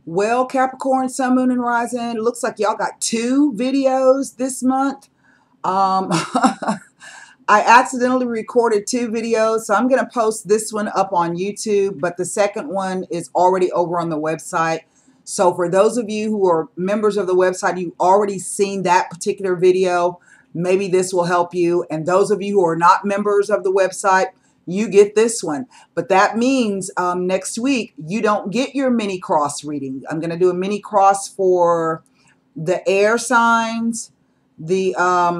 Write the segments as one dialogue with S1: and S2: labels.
S1: Well, Capricorn, Sun, Moon, and Rising, it looks like y'all got 2 videos this month. I accidentally recorded 2 videos, so I'm going to post this one up on YouTube, but the second one is already over on the website. So for those of you who are members of the website, you've already seen that particular video. Maybe this will help you. And those of you who are not members of the website, you get this one. But that means next week, you don't get your mini cross reading. I'm going to do a mini cross for the air signs, the well,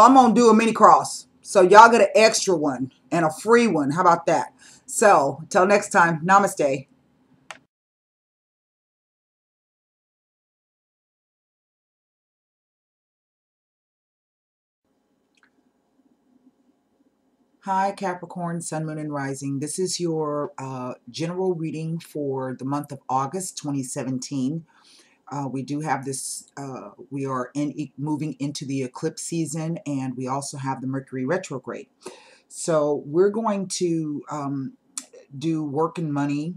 S1: I'm going to do a mini cross. So y'all get an extra one and a free one. How about that? So till next time, namaste. Hi, Capricorn, Sun, Moon, and Rising. This is your general reading for the month of August 2017. We do have this, we are moving into the eclipse season, and we also have the Mercury retrograde. So we're going to do work and money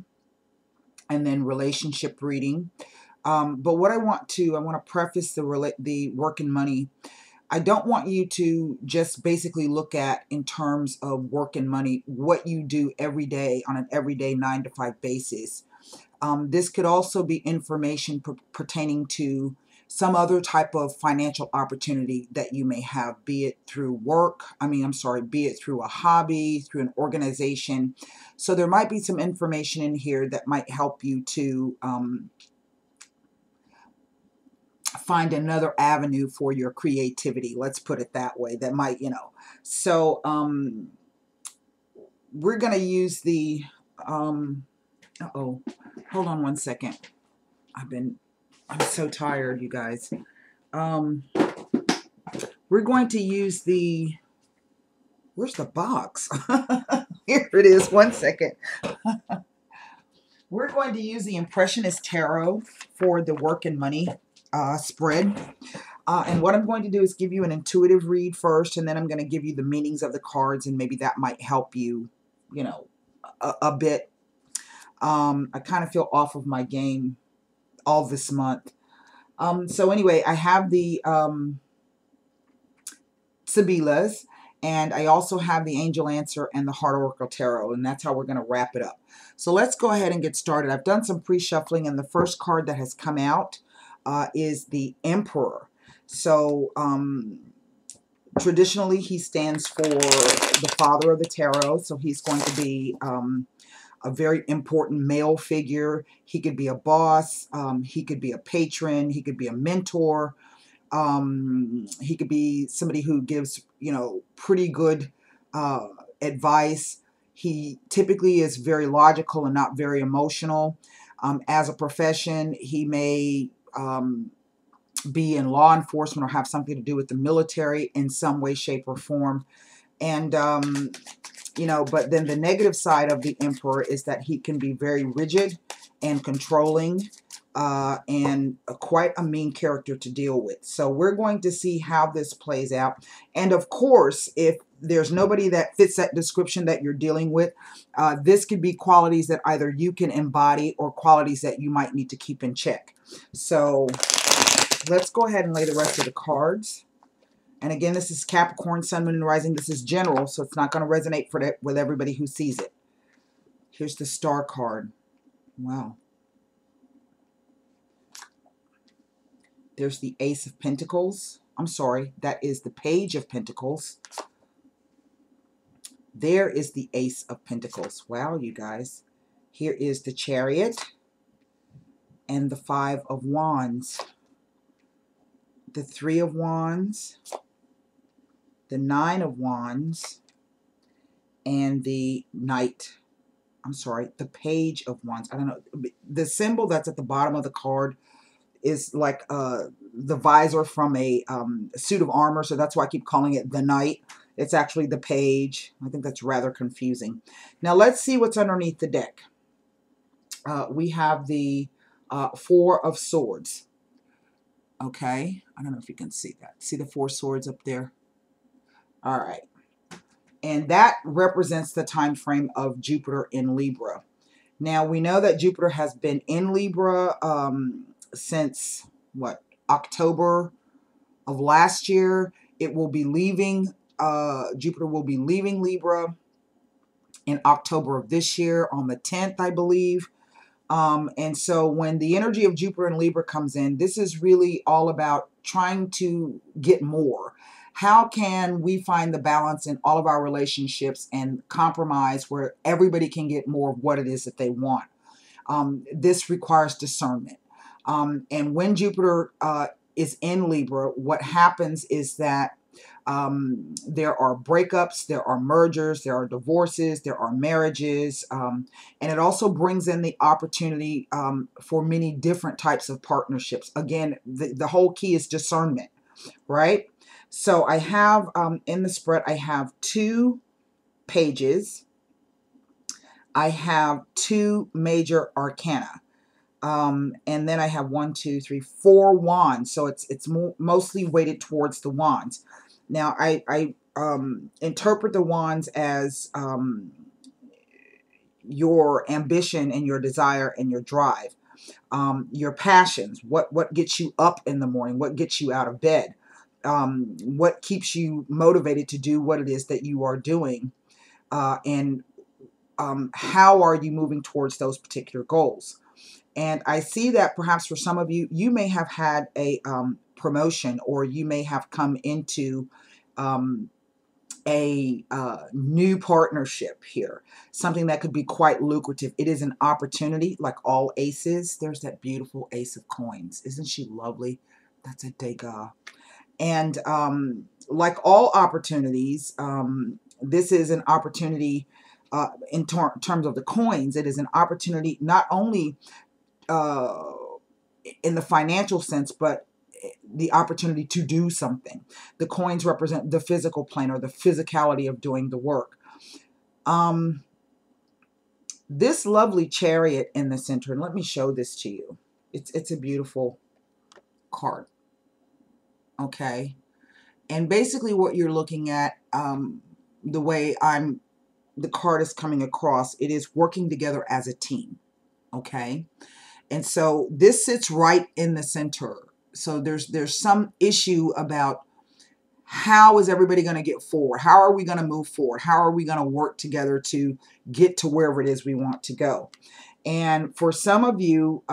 S1: and then relationship reading. But what I want to preface the work and money. I don't want you to just basically look at, in terms of work and money, what you do every day on an everyday 9 to 5 basis. This could also be information pertaining to some other type of financial opportunity that you may have, be it through work, be it through a hobby, through an organization. So there might be some information in here that might help you to find another avenue for your creativity. Let's put it that way. That might, So we're going to use the, uh-oh, hold on one second. I'm so tired, you guys. We're going to use the, where's the box? Here it is, one second. We're going to use the Impressionist Tarot for the work and money spread. And what I'm going to do is give you an intuitive read first, and then I'm going to give you the meanings of the cards, and maybe that might help you, a bit. I kind of feel off of my game all this month. So anyway, I have the Sibilas, and I also have the Angel Answer and the Heart Oracle Tarot, and that's how we're going to wrap it up. So let's go ahead and get started. I've done some pre-shuffling, and the first card that has come out is the Emperor. So traditionally, he stands for the father of the tarot, so he's going to be a very important male figure. He could be a boss, he could be a patron, he could be a mentor, he could be somebody who gives, pretty good advice. He typically is very logical and not very emotional. As a profession, he may be in law enforcement or have something to do with the military in some way, shape, or form. And, but then the negative side of the Emperor is that he can be very rigid and controlling and quite a mean character to deal with. So we're going to see how this plays out. And of course, if there's nobody that fits that description that you're dealing with, this could be qualities that either you can embody or qualities that you might need to keep in check. So let's go ahead and lay the rest of the cards. And again, this is Capricorn, Sun, Moon, and Rising. This is general, so it's not going to resonate with everybody who sees it. Here's the Star card. Wow. There's the Ace of Pentacles. I'm sorry, that is the Page of Pentacles. There is the Ace of Pentacles. Wow, you guys. Here is the Chariot and the Five of Wands. The Three of Wands, the Nine of Wands, and the Knight. I'm sorry, the Page of Wands. I don't know. The symbol that's at the bottom of the card is like the visor from a suit of armor, so that's why I keep calling it the Knight. It's actually the Page. I think that's rather confusing. Now let's see what's underneath the deck. We have the Four of Swords. Okay, I don't know if you can see that. See the Four Swords up there? All right. And that represents the time frame of Jupiter in Libra. Now, we know that Jupiter has been in Libra since, what, October of last year. It will be leaving, Jupiter will be leaving Libra in October of this year on the 10th, I believe. And so when the energy of Jupiter and Libra comes in, this is really all about trying to get more. How can we find the balance in all of our relationships and compromise where everybody can get more of what it is that they want? This requires discernment. And when Jupiter is in Libra, what happens is that there are breakups, there are mergers, there are divorces, there are marriages, and it also brings in the opportunity for many different types of partnerships. Again, the whole key is discernment, right? So I have in the spread, I have 2 pages. I have 2 major arcana. And then I have 1, 2, 3, 4 wands. So it's mostly weighted towards the wands. Now, I interpret the wands as your ambition and your desire and your drive, your passions, what gets you up in the morning, what gets you out of bed, what keeps you motivated to do what it is that you are doing, and how are you moving towards those particular goals. And I see that perhaps for some of you, you may have had a promotion, or you may have come into a new partnership here, something that could be quite lucrative. It is an opportunity, like all aces. There's that beautiful Ace of Coins. Isn't she lovely? That's a Degas. And like all opportunities, this is an opportunity in terms of the coins. It is an opportunity not only in the financial sense, but the opportunity to do something. The coins represent the physical plane, or the physicality of doing the work. This lovely Chariot in the center, and let me show this to you. It's a beautiful card. Okay. And basically what you're looking at, the way the card is coming across, it is working together as a team. Okay. And so this sits right in the center. So there's some issue about how is everybody going to get forward? How are we going to move forward? How are we going to work together to get to wherever it is we want to go? And for some of you,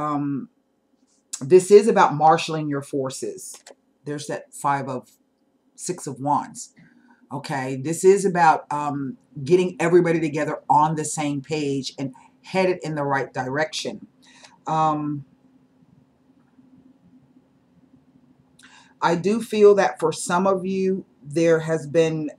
S1: this is about marshaling your forces. There's that 6 of Wands. Okay, this is about getting everybody together on the same page and headed in the right direction. I do feel that for some of you, there has been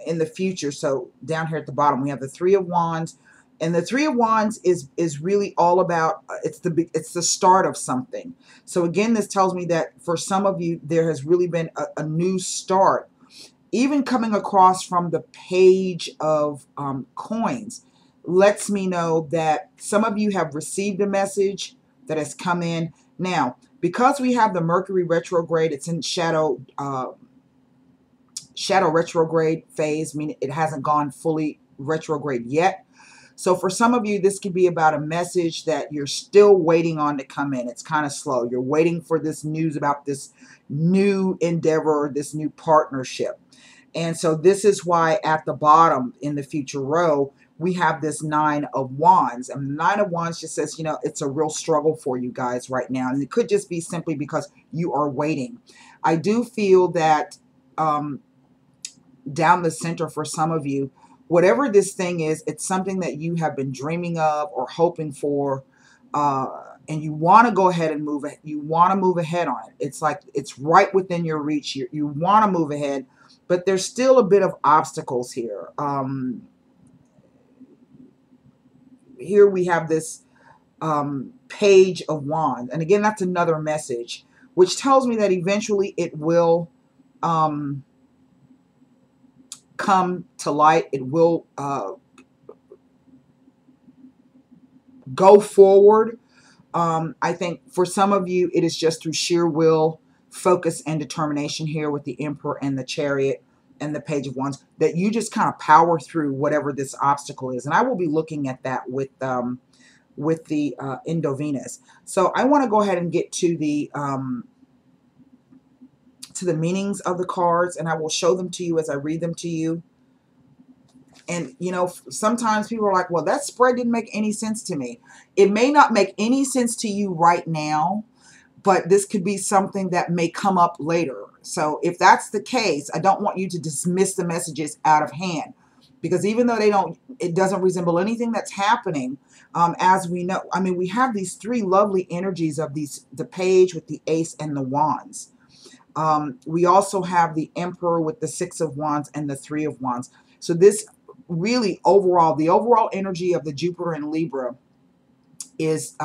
S1: in the future. So down here at the bottom, we have the 3 of Wands, and the 3 of Wands is really all about it's the start of something. So again, this tells me that for some of you, there has really been a new start, even coming across from the Page of Coins. Lets me know that some of you have received a message that has come in. Now, because we have the Mercury retrograde, it's in shadow retrograde phase, meaning it hasn't gone fully retrograde yet. So for some of you, this could be about a message that you're still waiting on to come in. It's kind of slow. You're waiting for this news about this new endeavor, this new partnership. And so this is why at the bottom in the future row, we have this 9 of Wands. And the 9 of Wands just says, you know, it's a real struggle for you guys right now. And it could just be simply because you are waiting. I do feel that down the center for some of you, whatever this thing is, it's something that you have been dreaming of or hoping for, and you want to go ahead and move it. You want to move ahead on it. It's like it's right within your reach. You want to move ahead, but there's still a bit of obstacles here. Here we have this Page of Wands. And again, that's another message, which tells me that eventually it will come to light. It will go forward. I think for some of you, it is just through sheer will, focus, and determination here with the Emperor and the Chariot and the Page of Wands, that you just kind of power through whatever this obstacle is. And I will be looking at that with the Indo-Venus. So I want to go ahead and get to the meanings of the cards, and I will show them to you as I read them to you. And, you know, sometimes people are like, well, that spread didn't make any sense to me. It may not make any sense to you right now, but this could be something that may come up later. So if that's the case, I don't want you to dismiss the messages out of hand, because even though it doesn't resemble anything that's happening, as we know, I mean, we have these three lovely energies of the Page with the Ace and the Wands. We also have the Emperor with the Six of Wands and the Three of Wands. So this really overall, the overall energy of the Jupiter in Libra is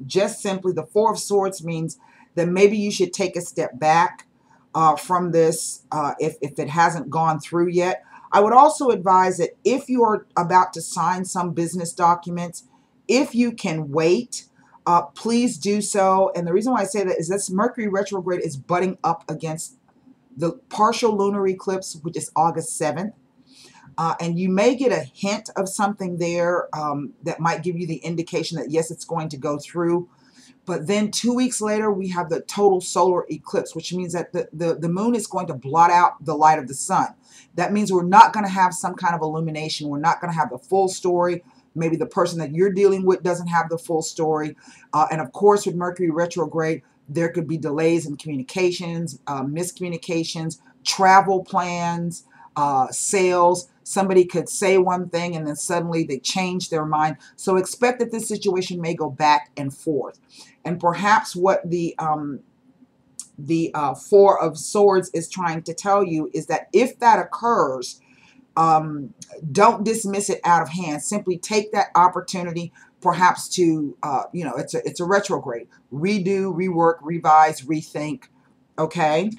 S1: just simply the Four of Swords, means that maybe you should take a step back from this if it hasn't gone through yet. I would also advise that if you are about to sign some business documents, if you can wait, please do so. And the reason why I say that is this Mercury retrograde is butting up against the partial lunar eclipse, which is August 7th. And you may get a hint of something there that might give you the indication that, yes, it's going to go through. But then 2 weeks later, we have the total solar eclipse, which means that the moon is going to blot out the light of the sun. That means we're not going to have some kind of illumination. We're not going to have the full story. Maybe the person that you're dealing with doesn't have the full story. And of course, with Mercury retrograde, there could be delays in communications, miscommunications, travel plans, sales. Somebody could say one thing and then suddenly they change their mind. So expect that this situation may go back and forth. And perhaps what the Four of Swords is trying to tell you is that if that occurs, don't dismiss it out of hand. Simply take that opportunity, perhaps to, you know, it's a retrograde. Redo, rework, revise, rethink. Okay.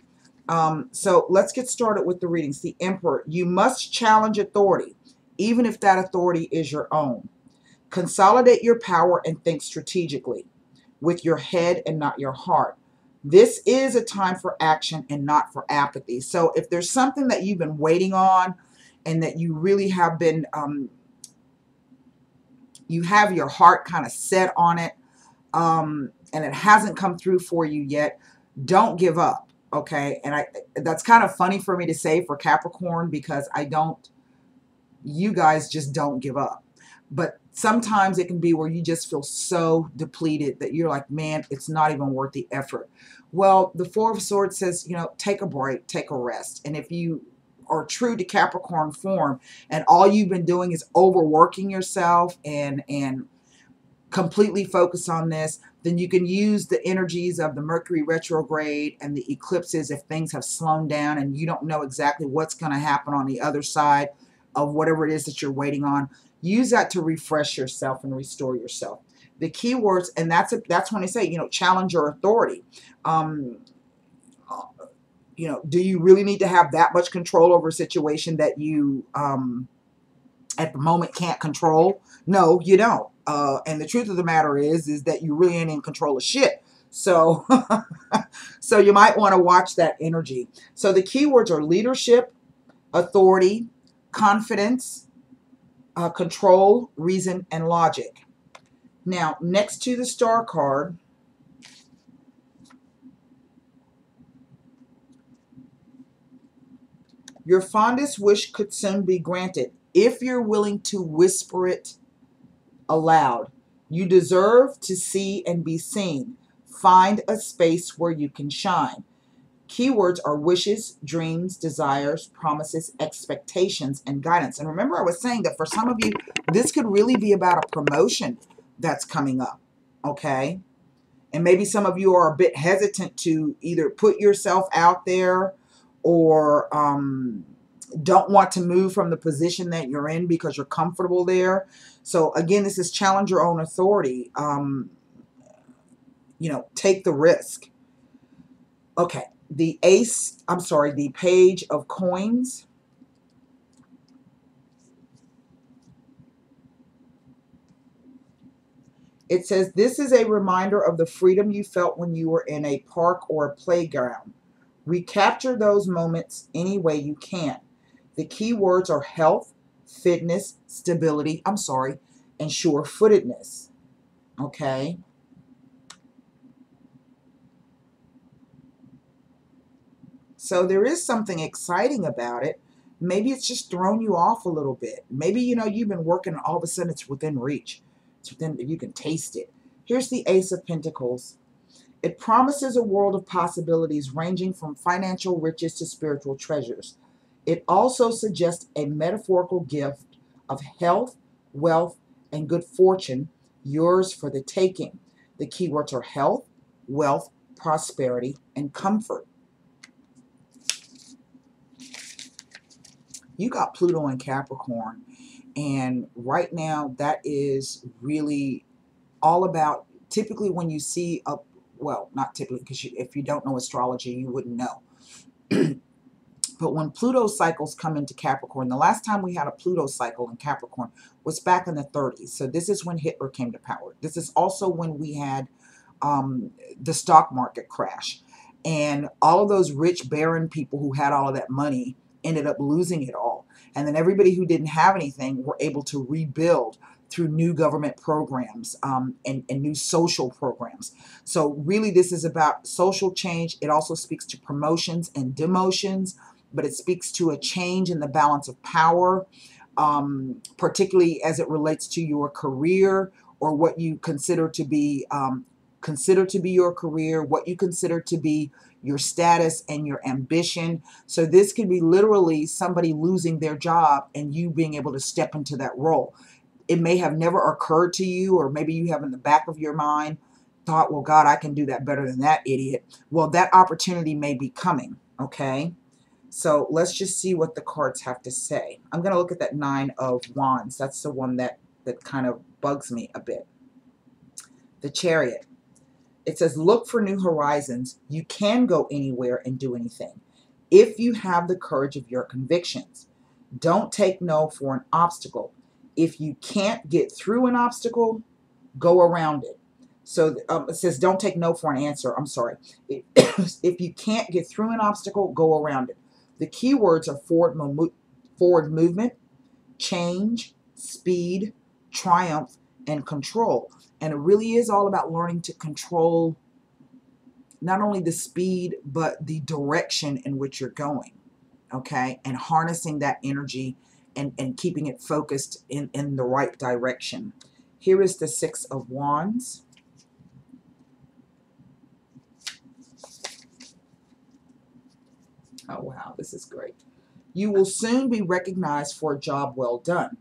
S1: So let's get started with the readings. The Emperor, you must challenge authority, even if that authority is your own. Consolidate your power and think strategically with your head and not your heart. This is a time for action and not for apathy. So if there's something that you've been waiting on and that you really have been, you have your heart kind of set on it, and it hasn't come through for you yet, don't give up. Okay, and that's kind of funny for me to say for Capricorn, because you guys just don't give up. But sometimes it can be where you just feel so depleted that you're like, man, it's not even worth the effort. Well, the Four of Swords says, you know, take a break, take a rest. And if you are true to Capricorn form and all you've been doing is overworking yourself and completely focus on this, then you can use the energies of the Mercury retrograde and the eclipses if things have slowed down and you don't know exactly what's going to happen on the other side of whatever it is that you're waiting on. Use that to refresh yourself and restore yourself. The keywords, and that's when I say, you know, challenge your authority. You know, do you really need to have that much control over a situation that you at the moment can't control? No, you don't. And the truth of the matter is that you really ain't in control of shit. So, so you might want to watch that energy. So the keywords are leadership, authority, confidence, control, reason, and logic. Now, next to the star card, your fondest wish could soon be granted if you're willing to whisper it aloud. You deserve to see and be seen. Find a space where you can shine. Keywords are wishes, dreams, desires, promises, expectations, and guidance. And remember, I was saying that for some of you, this could really be about a promotion that's coming up, okay? And maybe some of you are a bit hesitant to either put yourself out there or don't want to move from the position that you're in because you're comfortable there. So again, this is challenge your own authority. You know, take the risk. Okay, the Page of Coins. It says, this is a reminder of the freedom you felt when you were in a park or a playground. Recapture those moments any way you can. The key words are health, fitness, stability, and sure-footedness. Okay? So there is something exciting about it. Maybe it's just thrown you off a little bit. Maybe, you've been working and all of a sudden it's within reach. It's within, you can taste it. Here's the Ace of Pentacles. It promises a world of possibilities ranging from financial riches to spiritual treasures. It also suggests a metaphorical gift of health, wealth, and good fortune, yours for the taking. The keywords are health, wealth, prosperity, and comfort. You got Pluto in Capricorn, and right now that is really all about, typically when you see a, well, not typically, because if you don't know astrology, you wouldn't know. But when Pluto cycles come into Capricorn, the last time we had a Pluto cycle in Capricorn was back in the 30s. So this is when Hitler came to power. This is also when we had the stock market crash. And all of those rich barren people who had all of that money ended up losing it all. And then everybody who didn't have anything were able to rebuild through new government programs and new social programs. So really this is about social change. It also speaks to promotions and demotions, but it speaks to a change in the balance of power, particularly as it relates to your career or what you consider to be your career, what you consider to be your status and your ambition. So this could be literally somebody losing their job and you being able to step into that role. It may have never occurred to you, or maybe you have in the back of your mind thought, well, God, I can do that better than that idiot. Well, that opportunity may be coming, okay? So let's just see what the cards have to say. I'm going to look at that Nine of Wands. That's the one that kind of bugs me a bit. The Chariot. It says, look for new horizons. You can go anywhere and do anything if you have the courage of your convictions. Don't take no for an obstacle. If you can't get through an obstacle, go around it. So it says, don't take no for an answer. I'm sorry. If you can't get through an obstacle, go around it. The keywords are forward movement, change, speed, triumph, and control. And it really is all about learning to control not only the speed, but the direction in which you're going, okay? And harnessing that energy and keeping it focused in the right direction. Here is the Six of Wands. Oh, wow, this is great. You will soon be recognized for a job well done.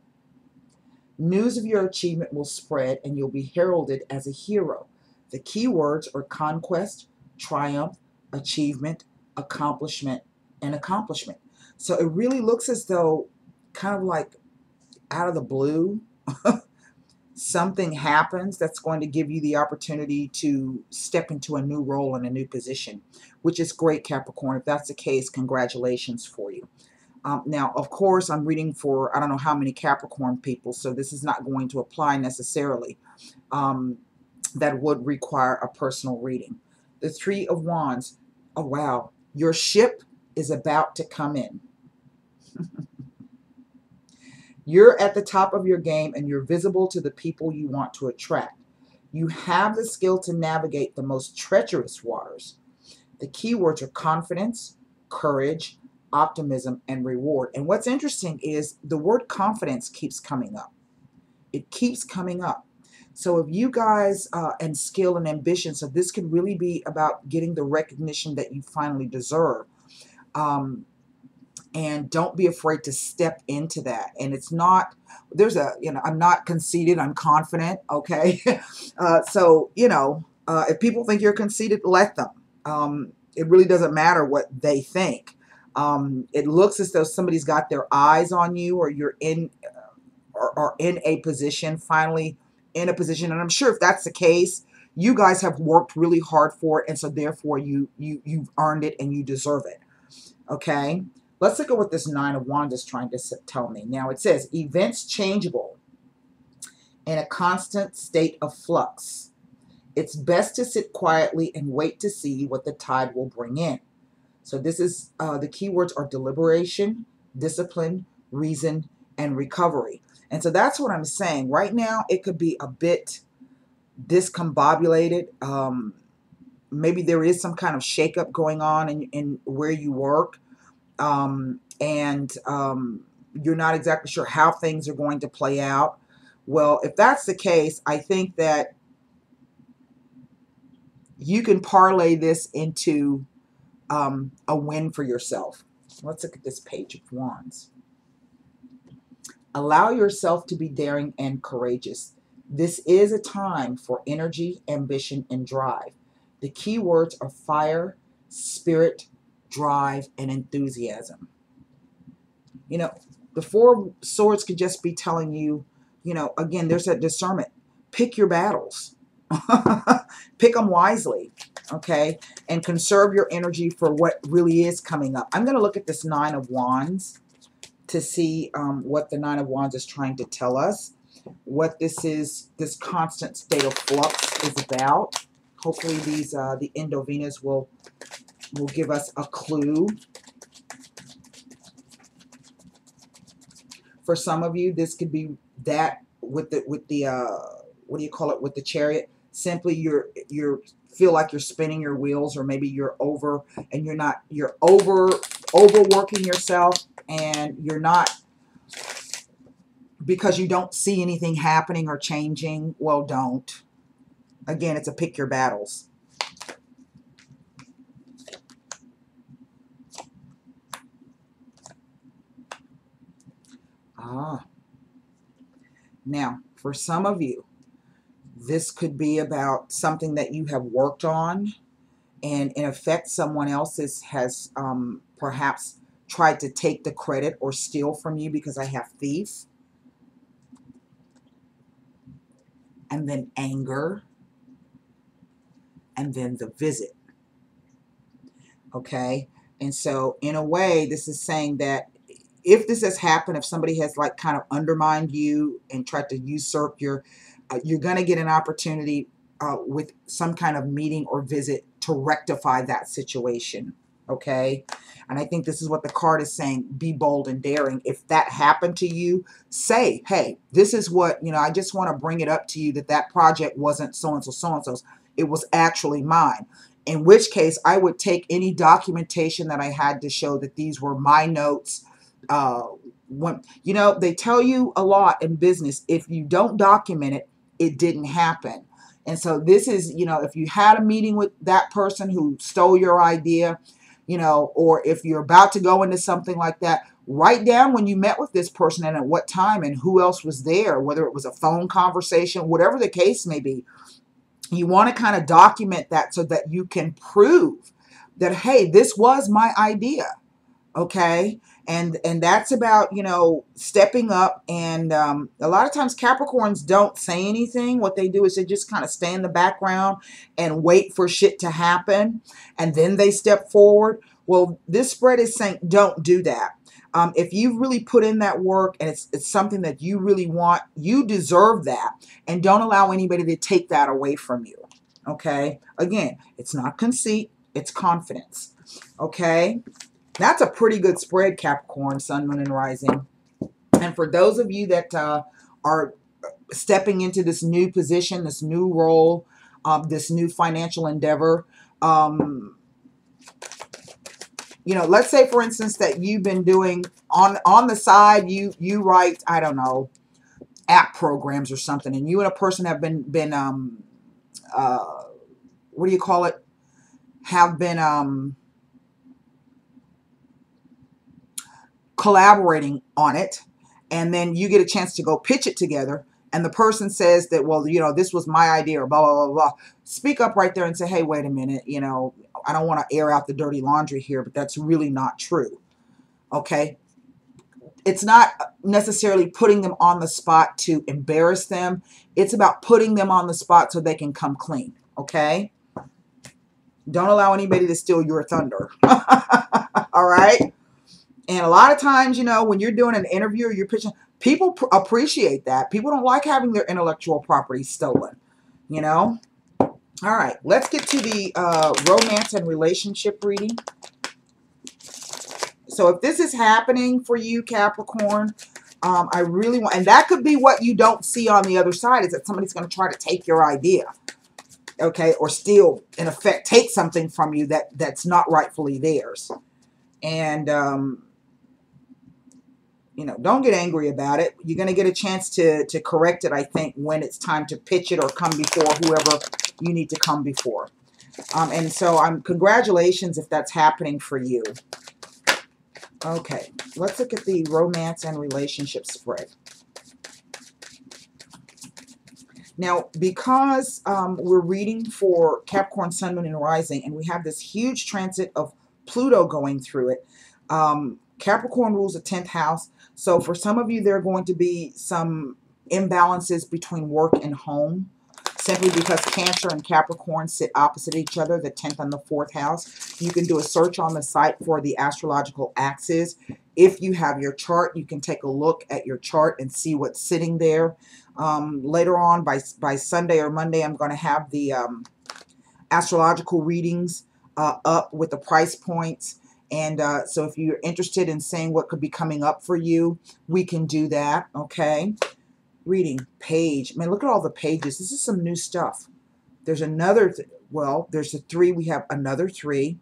S1: News of your achievement will spread and you'll be heralded as a hero. The key words are conquest, triumph, achievement, accomplishment, and accomplishment. So it really looks as though, kind of like out of the blue, something happens that's going to give you the opportunity to step into a new role and a new position, which is great, Capricorn. If that's the case, congratulations for you. Now, of course, I'm reading for I don't know how many Capricorn people, so this is not going to apply necessarily. That would require a personal reading. The Three of Wands. Oh, wow. Your ship is about to come in. You're at the top of your game and you're visible to the people you want to attract. You have the skill to navigate the most treacherous waters. The keywords are confidence, courage, optimism, and reward. And what's interesting is the word confidence keeps coming up. It keeps coming up. So if you guys, and skill and ambition, so this could really be about getting the recognition that you finally deserve. And don't be afraid to step into that. And it's not, there's a, I'm not conceited, I'm confident, okay? So, if people think you're conceited, let them. It really doesn't matter what they think. It looks as though somebody's got their eyes on you, or you're in, or in a position, finally in a position. And I'm sure if that's the case, you guys have worked really hard for it. And so therefore you've earned it and you deserve it. Okay. Let's look at what this Nine of Wands is trying to tell me. Now it says, events changeable in a constant state of flux. It's best to sit quietly and wait to see what the tide will bring in. So this is, the keywords are deliberation, discipline, reason, and recovery. And so that's what I'm saying. Right now, it could be a bit discombobulated. Maybe there is some kind of shakeup going on in where you work. And you're not exactly sure how things are going to play out. Well, if that's the case, I think that you can parlay this into a win for yourself. Let's look at this Page of Wands. Allow yourself to be daring and courageous. This is a time for energy, ambition, and drive. The key words are fire, spirit, drive, and enthusiasm. You know, the Four of Swords could just be telling you, you know, again, there's that discernment. Pick your battles. Pick them wisely, okay? And conserve your energy for what really is coming up. I'm going to look at this Nine of Wands to see what the Nine of Wands is trying to tell us. What this is, this constant state of flux is about. Hopefully these, the Endovenas will give us a clue. For some of you, this could be that with the what do you call it, with the Chariot. Simply you're feel like you're spinning your wheels, or maybe you're over and you're overworking yourself, and you're not, because you don't see anything happening or changing. Well, don't. Again, it's a pick your battles. Now, for some of you, this could be about something that you have worked on, and in effect, someone else has perhaps tried to take the credit or steal from you, because I have thief. And then anger. And then the visit. Okay? And so, in a way, this is saying that if this has happened, if somebody has like kind of undermined you and tried to usurp your, you're going to get an opportunity with some kind of meeting or visit to rectify that situation. Okay? And I think this is what the card is saying. Be bold and daring. If that happened to you, say, hey, this is what, you know, I just want to bring it up to you that project wasn't so-and-so, so-and-so's. It was actually mine. In which case, I would take any documentation that I had to show that these were my notes. When, you know, they tell you a lot in business. If you don't document it, it didn't happen. And so this is, you know, if you had a meeting with that person who stole your idea, you know, or if you're about to go into something like that, write down when you met with this person and at what time and who else was there, whether it was a phone conversation, whatever the case may be. You want to kind of document that so that you can prove that, hey, this was my idea. Okay. And that's about, you know, stepping up. And a lot of times Capricorns don't say anything. What they do is they just kind of stay in the background and wait for shit to happen. And then they step forward. Well, this spread is saying don't do that. If you've really put in that work and it's something that you really want, you deserve that. And don't allow anybody to take that away from you. Okay. Again, it's not conceit. It's confidence. Okay. That's a pretty good spread, Capricorn, Sun, Moon, and Rising. And for those of you that are stepping into this new position, this new role, this new financial endeavor, you know, let's say, for instance, that you've been doing on the side, you write, I don't know, app programs or something, and you and a person have been what do you call it? Have been collaborating on it, and then you get a chance to go pitch it together, and the person says that, well, you know, this was my idea, or blah, blah, blah, blah. Speak up right there and say, hey, wait a minute, you know, I don't want to air out the dirty laundry here, but that's really not true. Okay? It's not necessarily putting them on the spot to embarrass them. It's about putting them on the spot so they can come clean. Okay? Don't allow anybody to steal your thunder. All right? And a lot of times, you know, when you're doing an interview or you're pitching, people appreciate that. People don't like having their intellectual property stolen, you know? All right, let's get to the romance and relationship reading. So if this is happening for you, Capricorn, I really want, and that could be what you don't see on the other side, is that somebody's going to try to take your idea, okay, or steal, in effect, take something from you that's not rightfully theirs. And, you know, don't get angry about it. You're going to get a chance to correct it, I think, when it's time to pitch it or come before whoever you need to come before. And so congratulations if that's happening for you. Okay, let's look at the romance and relationship spread. Now, because we're reading for Capricorn, Sun, Moon, and Rising, and we have this huge transit of Pluto going through it, Capricorn rules the 10th house. So for some of you, there are going to be some imbalances between work and home, simply because Cancer and Capricorn sit opposite each other, the 10th and the 4th house. You can do a search on the site for the astrological axis. If you have your chart, you can take a look at your chart and see what's sitting there. Later on, by Sunday or Monday, I'm going to have the astrological readings up with the price points. And so if you're interested in seeing what could be coming up for you, we can do that, okay? Reading page. Man, look at all the pages. This is some new stuff. There's another, well, there's a 3. We have another 3.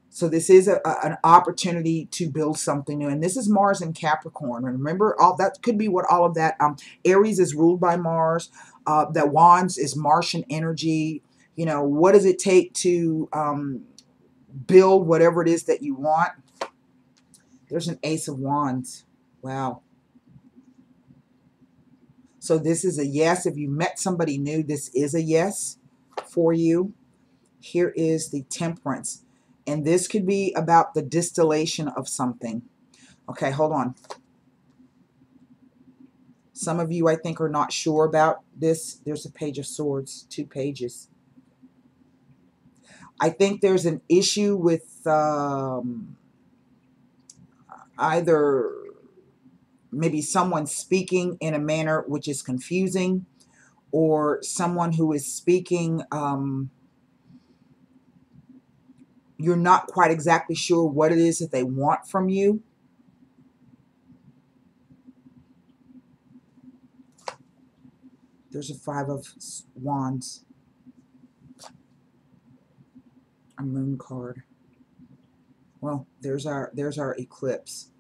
S1: So this is an opportunity to build something new. And this is Mars in Capricorn. And remember, all that could be what all of that, Aries is ruled by Mars. That Wands is Martian energy. You know, what does it take to build whatever it is that you want? There's an Ace of Wands. Wow. So this is a yes. If you met somebody new, this is a yes for you. Here is the Temperance. And this could be about the distillation of something. Okay, hold on. Some of you, I think, are not sure about this. There's a Page of Swords, 2 pages. I think there's an issue with either maybe someone speaking in a manner which is confusing, or someone who is speaking, you're not quite exactly sure what it is that they want from you. There's a 5 of Wands. A Moon card. Well, there's our eclipse.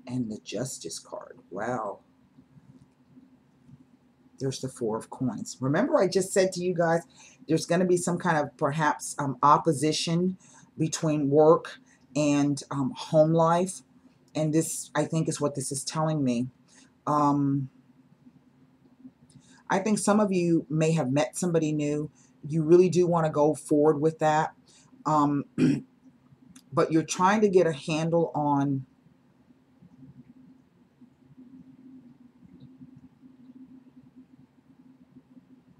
S1: And the Justice card. Wow. There's the 4 of Coins. Remember, I just said to you guys, there's going to be some kind of perhaps opposition between work and home life. And this, I think, is what this is telling me. I think some of you may have met somebody new. You really do want to go forward with that. But you're trying to get a handle on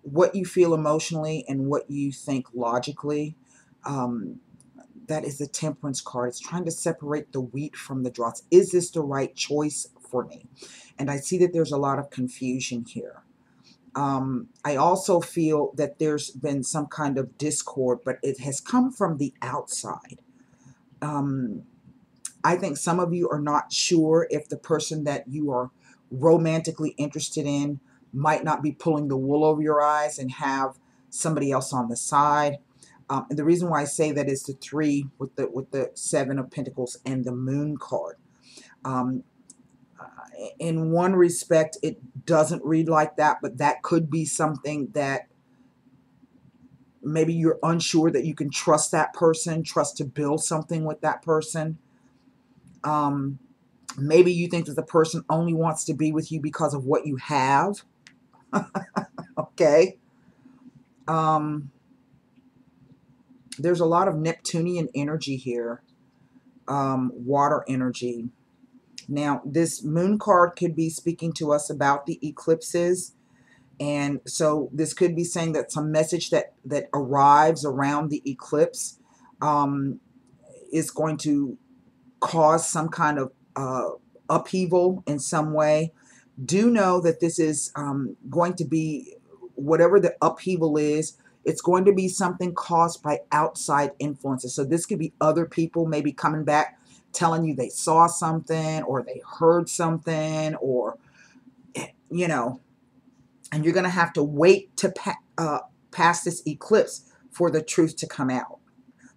S1: what you feel emotionally and what you think logically. That is the Temperance card. It's trying to separate the wheat from the dross. Is this the right choice for me? And I see that there's a lot of confusion here. I also feel that there's been some kind of discord, but it has come from the outside. I think some of you are not sure if the person that you are romantically interested in might not be pulling the wool over your eyes and have somebody else on the side. And the reason why I say that is the 3 with the 7 of Pentacles and the Moon card. In one respect, it doesn't read like that, but that could be something that maybe you're unsure that you can trust that person, trust to build something with that person. Maybe you think that the person only wants to be with you because of what you have. Okay. There's a lot of Neptunian energy here. Water energy. Now, this Moon card could be speaking to us about the eclipses. And so this could be saying that some message that arrives around the eclipse is going to cause some kind of upheaval in some way. Do know that this is going to be, whatever the upheaval is, It's going to be something caused by outside influences. So this could be other people maybe coming back telling you they saw something or they heard something, or, you know, and you're going to have to wait to pass this eclipse for the truth to come out.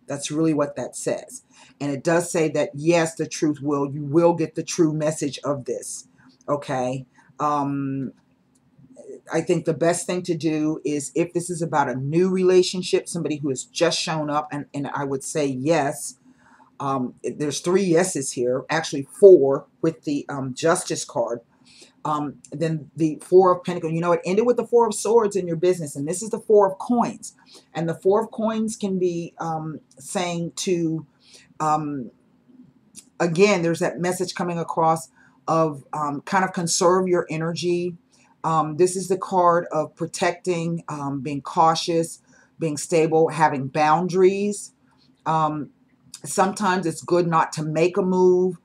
S1: That's really what that says. And it does say that, yes, the truth you will get the true message of this. Okay. I think the best thing to do is, if this is about a new relationship, somebody who has just shown up, and I would say yes. There's 3 yeses here, actually 4 with the Justice card. Then the 4 of Pentacles, you know, it ended with the 4 of Swords in your business, and this is the 4 of Coins. And the 4 of Coins can be saying to, again, there's that message coming across of kind of conserve your energy. This is the card of protecting, being cautious, being stable, having boundaries. Sometimes it's good not to make a move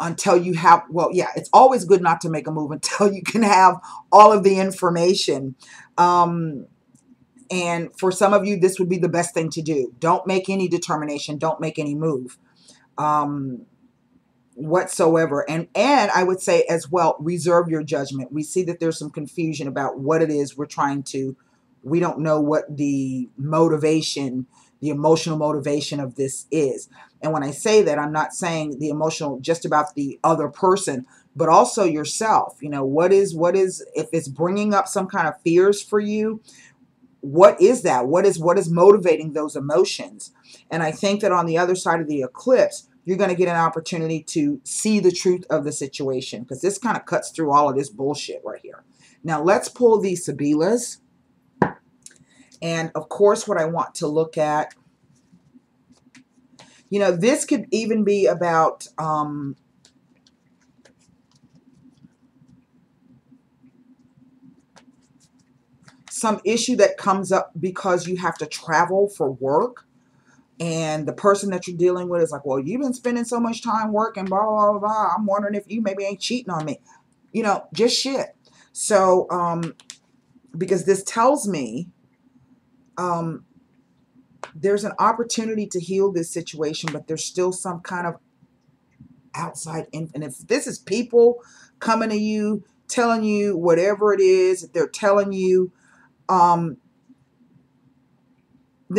S1: until you have, well, yeah, it's always good not to make a move until you can have all of the information. And for some of you, this would be the best thing to do. Don't make any determination. Don't make any move whatsoever. And I would say as well, reserve your judgment. We see that there's some confusion about what it is we're trying to, we don't know what the motivation, the emotional motivation of this is. And when I say that, I'm not saying the emotional just about the other person, but also yourself. You know, what is, if it's bringing up some kind of fears for you, what is that? What is motivating those emotions? And I think that on the other side of the eclipse, you're going to get an opportunity to see the truth of the situation, because this kind of cuts through all of this bullshit right here. Now let's pull these Sibilas. And of course, what I want to look at, you know, this could even be about some issue that comes up because you have to travel for work. And the person that you're dealing with is like, well, you've been spending so much time working, blah, blah, blah, blah. I'm wondering if you maybe ain't cheating on me. You know, just shit. So, because this tells me there's an opportunity to heal this situation, but there's still some kind of outside and if this is people coming to you, telling you whatever it is that they're telling you, then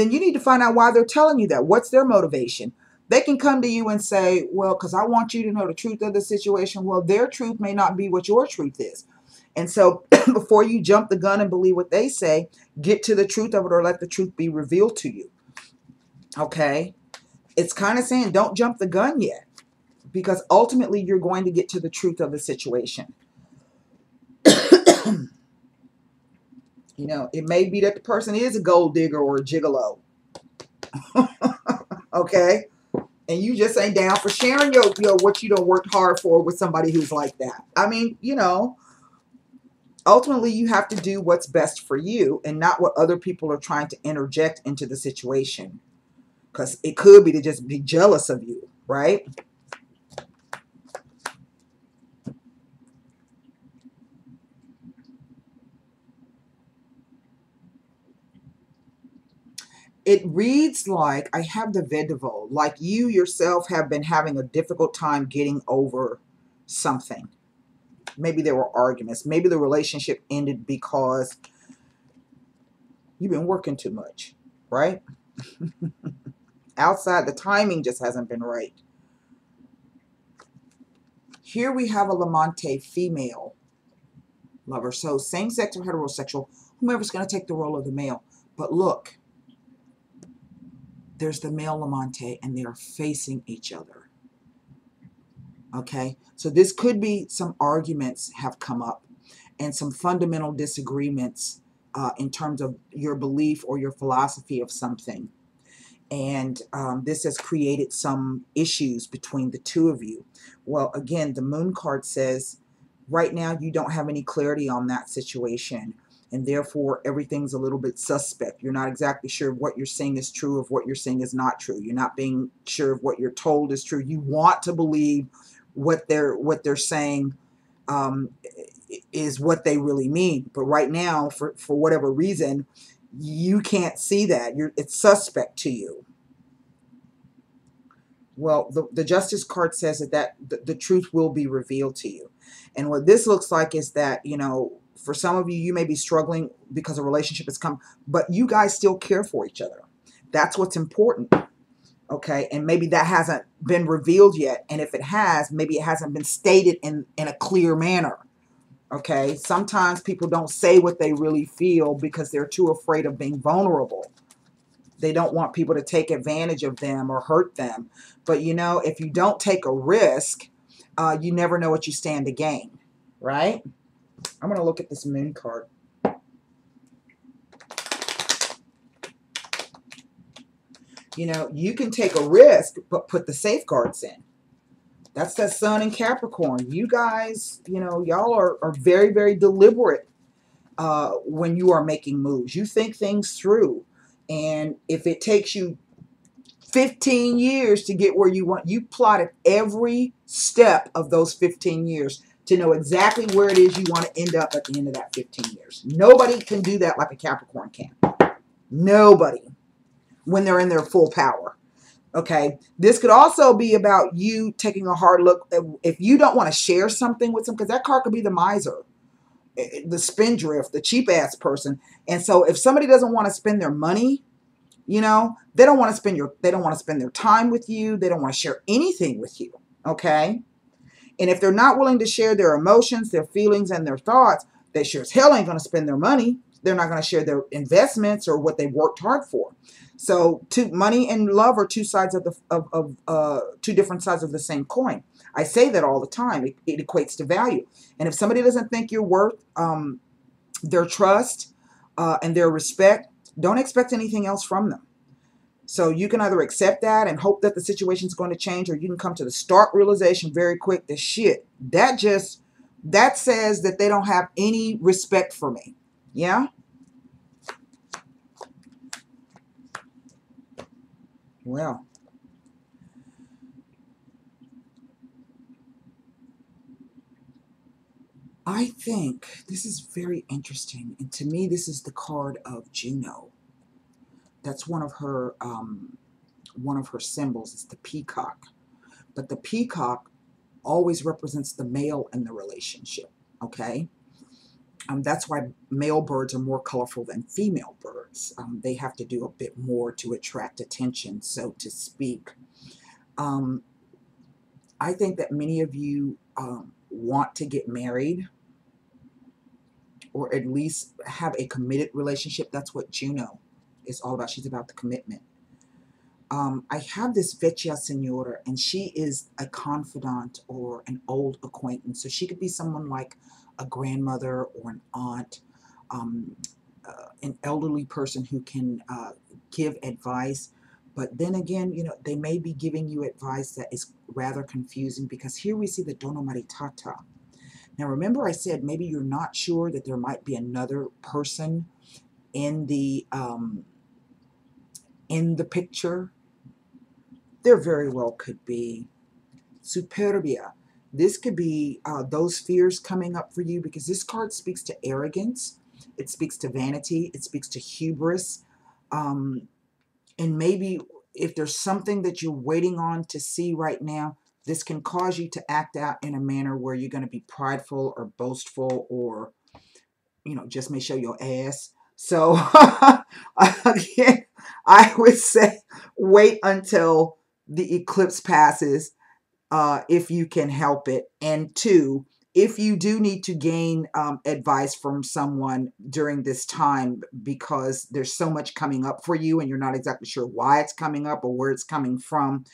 S1: you need to find out why they're telling you that. What's their motivation? They can come to you and say, well, because I want you to know the truth of the situation. Well, their truth may not be what your truth is. And so before you jump the gun and believe what they say, get to the truth of it, or let the truth be revealed to you. Okay? It's kind of saying don't jump the gun yet, because ultimately you're going to get to the truth of the situation. You know, it may be that the person is a gold digger or a gigolo. Okay? And you just ain't down for sharing your what you done worked hard for with somebody who's like that. I mean, you know, ultimately you have to do what's best for you and not what other people are trying to interject into the situation. Because it could be to just be jealous of you, right? It reads like, I have the Vedevo, like you yourself have been having a difficult time getting over something. Maybe there were arguments. Maybe the relationship ended because you've been working too much, right? Outside, the timing just hasn't been right. Here we have a Lamante female lover. So same-sex or heterosexual, whomever's going to take the role of the male. But look, there's the male Lamante, and they are facing each other. Okay, so this could be some arguments have come up and some fundamental disagreements in terms of your belief or your philosophy of something. And this has created some issues between the two of you. Well, again, the Moon card says right now you don't have any clarity on that situation. And therefore, everything's a little bit suspect. You're not exactly sure if what you're saying is true, if what you're saying is not true. You're not being sure if what you're told is true. You want to believe what they're saying is what they really mean. But right now, for whatever reason, you can't see that. It's suspect to you. Well, the Justice card says that the truth will be revealed to you. And what this looks like is that, you know, for some of you, you may be struggling because a relationship has come, but you guys still care for each other. That's what's important. Okay. And maybe that hasn't been revealed yet. And if it has, maybe it hasn't been stated in a clear manner. Okay. Sometimes people don't say what they really feel because they're too afraid of being vulnerable. They don't want people to take advantage of them or hurt them. But, you know, if you don't take a risk, you never know what you stand to gain, right? I'm going to look at this moon card. You know, you can take a risk, but put the safeguards in. That's that sun in Capricorn. You guys, you know, y'all are very, very deliberate when you are making moves. You think things through. And if it takes you 15 years to get where you want, you plotted every step of those 15 years to know exactly where it is you want to end up at the end of that 15 years. Nobody can do that like a Capricorn can. Nobody. When they're in their full power. Okay. This could also be about you taking a hard look. If you don't want to share something with them, because that card could be the miser, the spendthrift, the cheap ass person. And so if somebody doesn't want to spend their money, you know, they don't want to spend their time with you. They don't want to share anything with you. Okay. And if they're not willing to share their emotions, their feelings, and their thoughts, they sure as hell ain't going to spend their money. They're not going to share their investments or what they've worked hard for. So money and love are two sides of two different sides of the same coin. I say that all the time. It equates to value. And if somebody doesn't think you're worth their trust and their respect, don't expect anything else from them. So you can either accept that and hope that the situation is going to change, or you can come to the stark realization very quick that shit, that says that they don't have any respect for me. Yeah? Well, I think this is very interesting. And to me, this is the card of Juno. That's one of her symbols. It's the peacock. But the peacock always represents the male in the relationship. Okay? That's why male birds are more colorful than female birds. They have to do a bit more to attract attention, so to speak. I think that many of you want to get married, or at least have a committed relationship. That's what Juno is all about. She's about the commitment. I have this Vecchia Signora, and she is a confidant or an old acquaintance. So she could be someone like a grandmother or an aunt, an elderly person who can give advice. But then again, you know, they may be giving you advice that is rather confusing, because here we see the Dono Maritata. Now, remember I said maybe you're not sure that there might be another person in the picture. There very well could be. Superbia. This could be those fears coming up for you, because this card speaks to arrogance. It speaks to vanity. It speaks to hubris. And maybe if there's something that you're waiting on to see right now, this can cause you to act out in a manner where you're going to be prideful or boastful, or, you know, just may show your ass. So again, I would say wait until the eclipse passes if you can help it. And two, if you do need to gain advice from someone during this time, because there's so much coming up for you and you're not exactly sure why it's coming up or where it's coming from,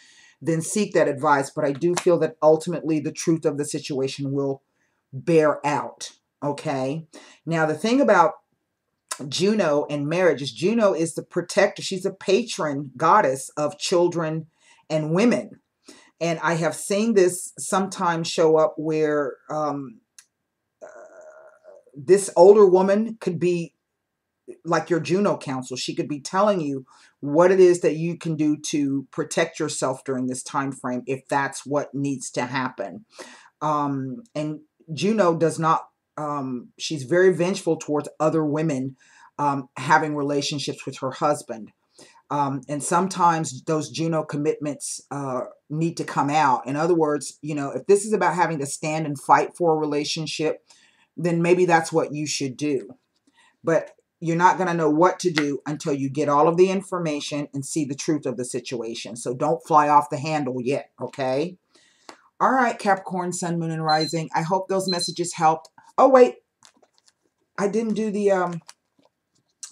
S1: then seek that advice. But I do feel that ultimately the truth of the situation will bear out. Okay. Now, the thing about Juno and marriage is Juno is the protector. She's a patron goddess of children and women. And I have seen this sometimes show up where this older woman could be like your Juno counsel. She could be telling you what it is that you can do to protect yourself during this time frame, if that's what needs to happen. And Juno does not she's very vengeful towards other women having relationships with her husband. And sometimes those Juno commitments need to come out. In other words, you know, if this is about having to stand and fight for a relationship, then maybe that's what you should do. But you're not going to know what to do until you get all of the information and see the truth of the situation. So don't fly off the handle yet, okay? All right, Capricorn, Sun, Moon, and Rising. I hope those messages helped. Oh, wait. I didn't do the,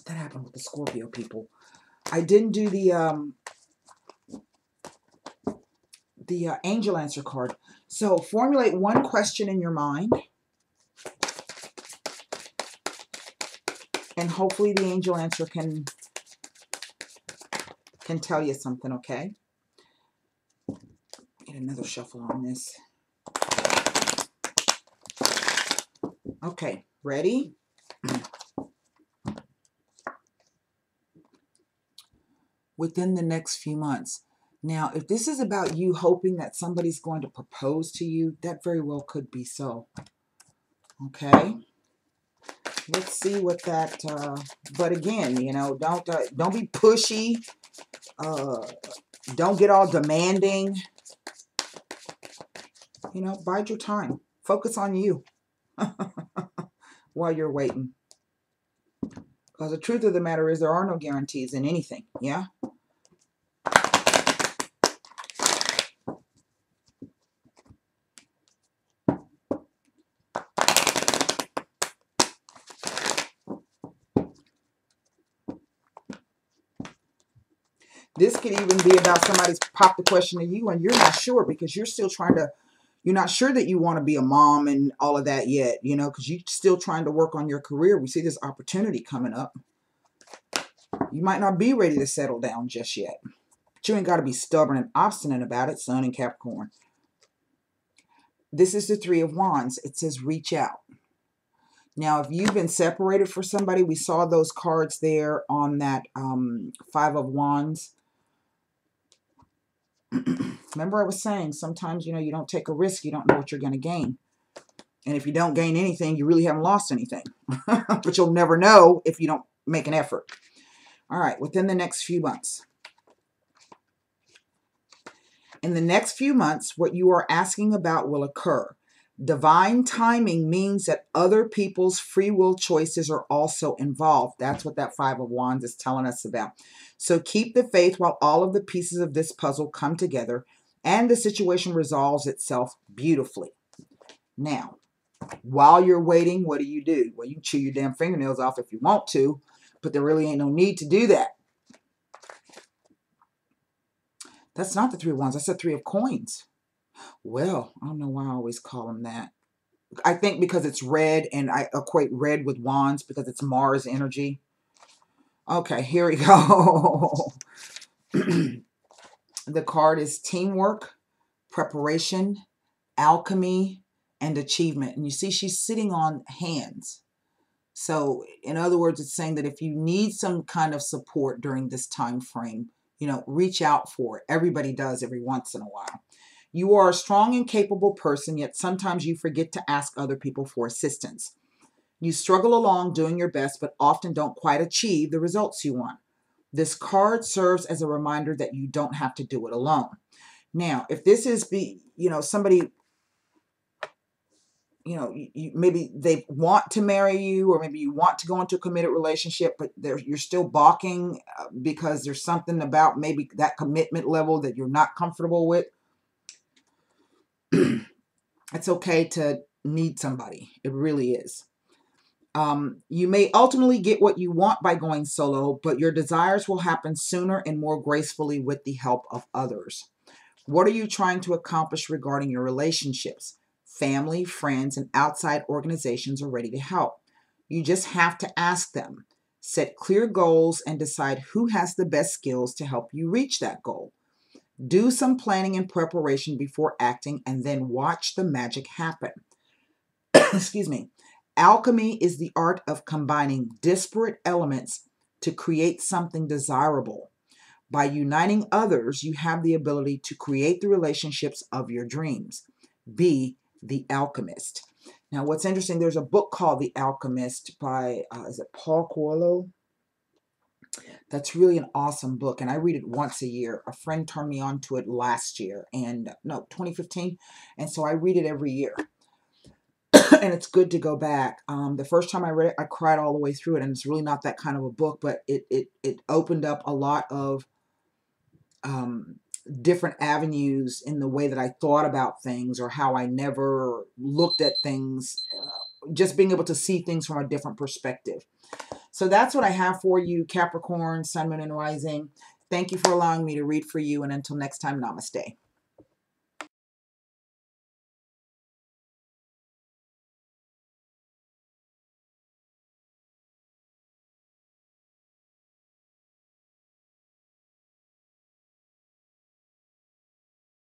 S1: that happened with the Scorpio people. I didn't do the angel answer card. So formulate one question in your mind. And hopefully the angel answer can tell you something, okay? Get another shuffle on this. Okay, ready? Within the next few months. Now, if this is about you hoping that somebody's going to propose to you, that very well could be so. Okay? Let's see what that, but again, you know, don't be pushy. Don't get all demanding. You know, bide your time. Focus on you while you're waiting. Because the truth of the matter is there are no guarantees in anything, yeah? This could even be about somebody's popped the question to you and you're not sure because you're still trying to, you're not sure that you want to be a mom and all of that yet, you know, because you're still trying to work on your career. We see this opportunity coming up. You might not be ready to settle down just yet. But you ain't got to be stubborn and obstinate about it, Sun and Capricorn. This is the Three of Wands. It says reach out. Now, if you've been separated for somebody, we saw those cards there on that Five of Wands. Remember I was saying, sometimes, you know, you don't take a risk, you don't know what you're going to gain. And if you don't gain anything, you really haven't lost anything. But you'll never know if you don't make an effort. All right, within the next few months. In the next few months, what you are asking about will occur. Divine timing means that other people's free will choices are also involved. That's what that Five of Wands is telling us about. So keep the faith while all of the pieces of this puzzle come together and the situation resolves itself beautifully. Now, while you're waiting, what do? Well, you can chew your damn fingernails off if you want to, but there really ain't no need to do that. That's not the Three of Wands. That's the Three of Coins. Well, I don't know why I always call them that. I think because it's red, and I equate red with wands because it's Mars energy. Okay, here we go. The card is teamwork, preparation, alchemy, and achievement. And you see she's sitting on hands. So, in other words, it's saying that if you need some kind of support during this time frame, you know, reach out for it. Everybody does every once in a while. You are a strong and capable person, yet sometimes you forget to ask other people for assistance. You struggle along doing your best, but often don't quite achieve the results you want. This card serves as a reminder that you don't have to do it alone. Now, if this is, somebody, maybe they want to marry you, or maybe you want to go into a committed relationship, but you're still balking because there's something about maybe that commitment level that you're not comfortable with. It's okay to need somebody. It really is. You may ultimately get what you want by going solo, but your desires will happen sooner and more gracefully with the help of others. What are you trying to accomplish regarding your relationships? Family, friends, and outside organizations are ready to help. You just have to ask them. Set clear goals and decide who has the best skills to help you reach that goal. Do some planning and preparation before acting, and then watch the magic happen. Excuse me. Alchemy is the art of combining disparate elements to create something desirable. By uniting others, you have the ability to create the relationships of your dreams. Be the alchemist. Now, what's interesting, there's a book called The Alchemist by, is it Paul Coelho? That's really an awesome book, and I read it once a year. A friend turned me on to it last year, and no, 2015, and so I read it every year. And it's good to go back. The first time I read it, I cried all the way through it, and it's really not that kind of a book, but it opened up a lot of different avenues in the way that I thought about things, or how I never looked at things, just being able to see things from a different perspective. So that's what I have for you, Capricorn, Sun, Moon, and Rising. Thank you for allowing me to read for you, and until next time, namaste.